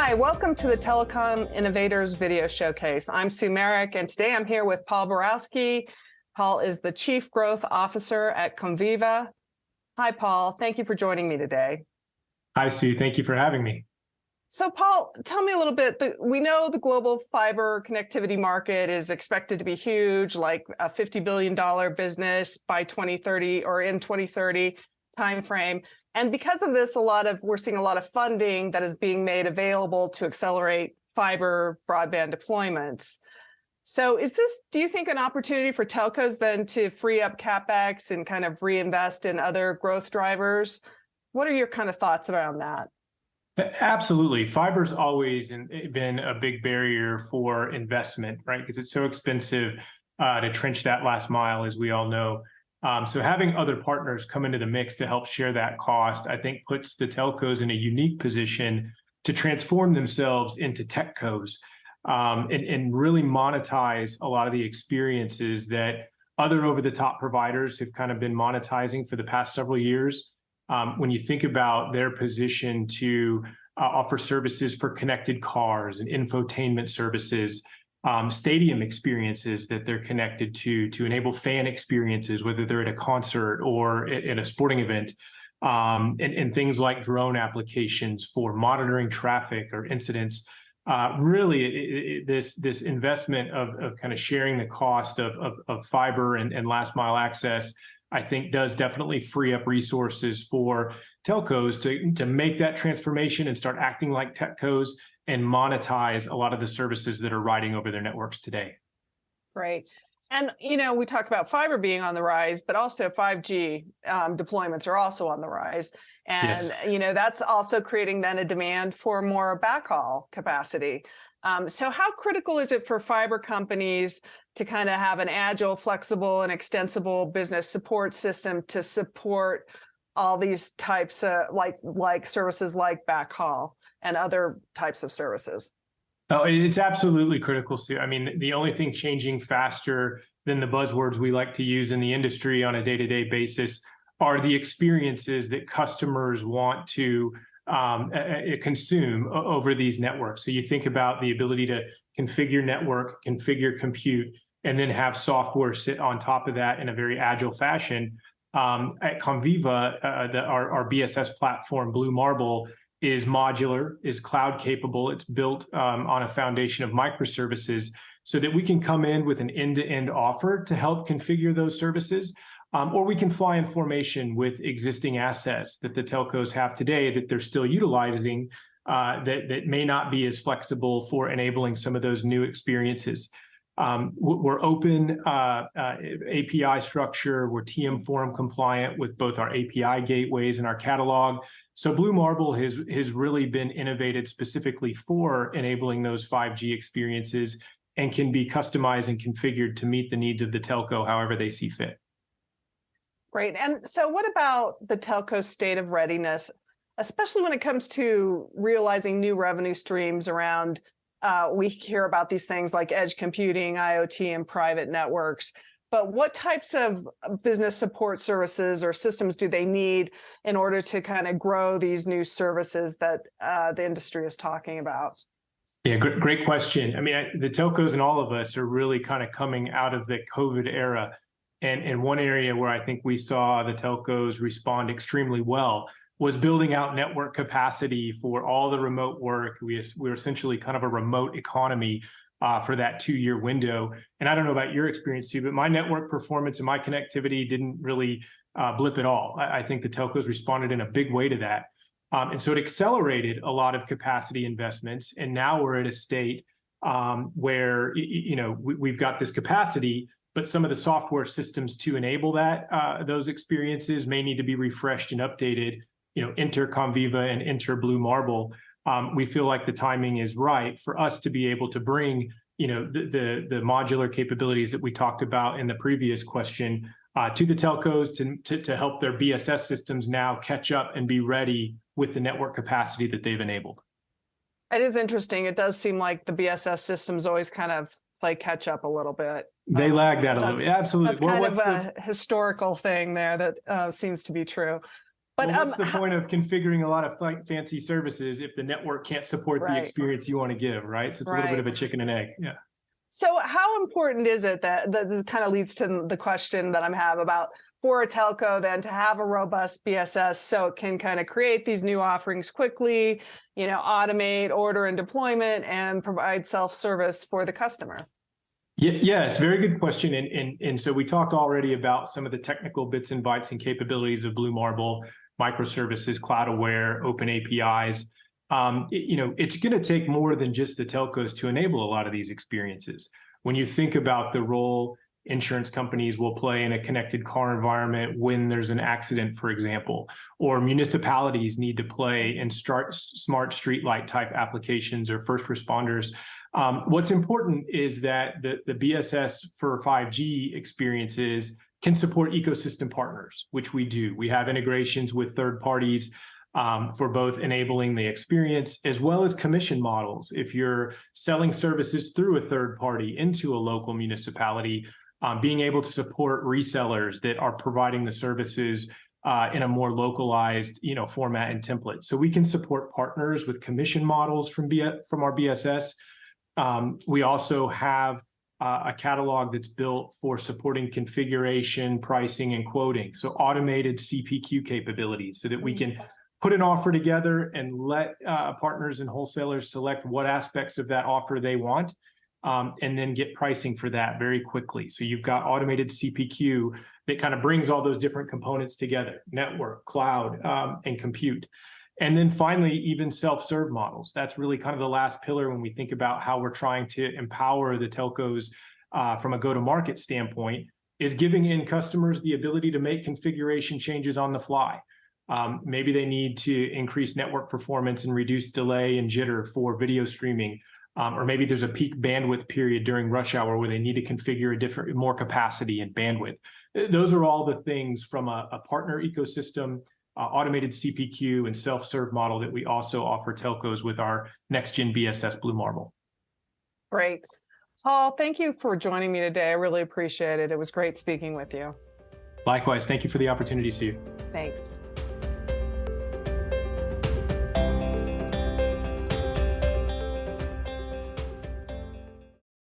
Hi, welcome to the Telecom Innovators Video Showcase. I'm Sue Marek, and today I'm here with Paul Barowsky. Paul is the Chief Growth Officer at Comviva. Hi, Paul. Thank you for joining me today. Hi, Sue. Thank you for having me. So, Paul, tell me a little bit. We know the global fiber connectivity market is expected to be huge, like a $50 billion business by 2030 or in 2030 timeframe. And because of this, we're seeing a lot of funding that is being made available to accelerate fiber broadband deployments. So do you think, an opportunity for telcos then to free up Capex and kind of reinvest in other growth drivers? What are your kind of thoughts around that? Absolutely. Fiber's always been a big barrier for investment, right? Because it's so expensive to trench that last mile, as we all know. So having other partners come into the mix to help share that cost, I think, puts the telcos in a unique position to transform themselves into techcos and really monetize a lot of the experiences that other over-the-top providers have kind of been monetizing for the past several years. When you think about their position to offer services for connected cars and infotainment services, stadium experiences that they're connected to enable fan experiences, whether they're at a concert or at a sporting event, and things like drone applications for monitoring traffic or incidents. This investment of kind of sharing the cost of fiber and last mile access, I think, does definitely free up resources for telcos to make that transformation and start acting like techcos and monetize a lot of the services that are riding over their networks today. Right. And, we talk about fiber being on the rise, but also 5G deployments are also on the rise. And, yes. That's also creating then a demand for more backhaul capacity. So how critical is it for fiber companies to kind of have an agile, flexible, and extensible business support system to support all these types of like services like backhaul and other types of services? Oh, it's absolutely critical, Sue. I mean, the only thing changing faster than the buzzwords we like to use in the industry on a day-to-day basis are the experiences that customers want to consume over these networks. So you think about the ability to configure network, configure compute, and then have software sit on top of that in a very agile fashion. At Comviva, our BSS platform, Blue Marble, is modular, is cloud capable. It's built on a foundation of microservices so that we can come in with an end-to-end offer to help configure those services. Or we can fly in formation with existing assets that the telcos have today that they're still utilizing that may not be as flexible for enabling some of those new experiences. We're open API structure. We're TM Forum compliant with both our API gateways and our catalog. So Blue Marble has really been innovated specifically for enabling those 5G experiences and can be customized and configured to meet the needs of the telco however they see fit. Great. And so what about the telco state of readiness, especially when it comes to realizing new revenue streams around, we hear about these things like edge computing, IoT, and private networks, but what types of business support services or systems do they need in order to kind of grow these new services that the industry is talking about? Yeah, great question. I mean, the telcos and all of us are really kind of coming out of the COVID era. And one area where I think we saw the telcos respond extremely well was building out network capacity for all the remote work. We're essentially kind of a remote economy for that 2-year window. And I don't know about your experience too, but my network performance and my connectivity didn't really blip at all. I think the telcos responded in a big way to that. And so it accelerated a lot of capacity investments. And now we're at a state where, we've got this capacity, but some of the software systems to enable those experiences may need to be refreshed and updated. Enter Comviva and enter Blue Marble. We feel like the timing is right for us to be able to bring, the modular capabilities that we talked about in the previous question to the telcos to help their BSS systems now catch up and be ready with the network capacity that they've enabled. It is interesting. It does seem like the BSS systems always kind of play catch up a little bit. They lag that a little bit. Absolutely. That's kind of a historical thing there that seems to be true. But well, what's the point of configuring a lot of fancy services if the network can't support the experience you want to give, right? So it's a little bit of a chicken and egg. Yeah. So how important is it that this kind of leads to the question that I'm have about for a telco then to have a robust BSS so it can kind of create these new offerings quickly, automate order and deployment and provide self-service for the customer? Yes, very good question. And so we talked already about some of the technical bits and bytes and capabilities of Blue Marble, microservices, cloud aware, open APIs. It's going to take more than just the telcos to enable a lot of these experiences. When you think about the role insurance companies will play in a connected car environment when there's an accident, for example, or municipalities need to play in smart streetlight type applications or first responders. What's important is that the BSS for 5G experiences can support ecosystem partners, which we do. We have integrations with third parties for both enabling the experience as well as commission models. If you're selling services through a third party into a local municipality, being able to support resellers that are providing the services in a more localized, format and template. So we can support partners with commission models from our BSS. We also have a catalog that's built for supporting configuration, pricing, and quoting. So automated CPQ capabilities so that we can put an offer together and let partners and wholesalers select what aspects of that offer they want, and then get pricing for that very quickly. So you've got automated CPQ that kind of brings all those different components together: network, cloud, and compute. And then finally, even self-serve models. That's really kind of the last pillar when we think about how we're trying to empower the telcos from a go-to-market standpoint, is giving end customers the ability to make configuration changes on the fly. Maybe they need to increase network performance and reduce delay and jitter for video streaming. Or maybe there's a peak bandwidth period during rush hour where they need to configure more capacity and bandwidth. Those are all the things from a partner ecosystem, automated CPQ and self-serve model that we also offer telcos with our next-gen BSS Blue Marble. Great. Paul, thank you for joining me today. I really appreciate it. It was great speaking with you. Likewise. Thank you for the opportunity, Sue. Thanks.